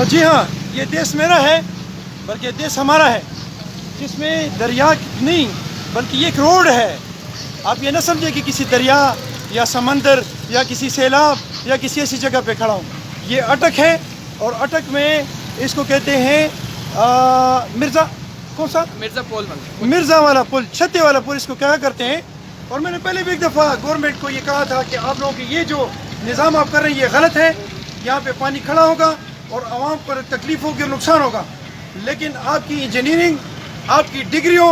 जी हाँ, ये देश मेरा है, बल्कि देश हमारा है, जिसमें दरिया नहीं बल्कि ये एक रोड है। आप ये ना समझे कि किसी दरिया या समंदर या किसी सैलाब या किसी ऐसी जगह पे खड़ा हूँ। ये अटक है, और अटक में इसको कहते हैं मिर्ज़ा, कौन सा, मिर्ज़ा वाला पुल, छत्ते वाला पुल इसको क्या करते हैं। और मैंने पहले भी एक दफ़ा गवर्नमेंट को ये कहा था कि आप लोगों के ये जो निज़ाम आप कर रहे हैं ये गलत है। यहाँ पे पानी खड़ा होगा और आवाम पर तकलीफ होगी और नुकसान होगा, लेकिन आपकी इंजीनियरिंग, आपकी डिग्रियों,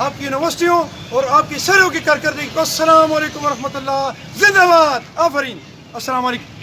आपकी यूनिवर्सिटियों और आपकी सरों की कारकर्दगी को अस्सलाम वालेकुम व रहमतुल्लाह, जिंदाबाद, आफरीन, अस्सलाम वालेकुम।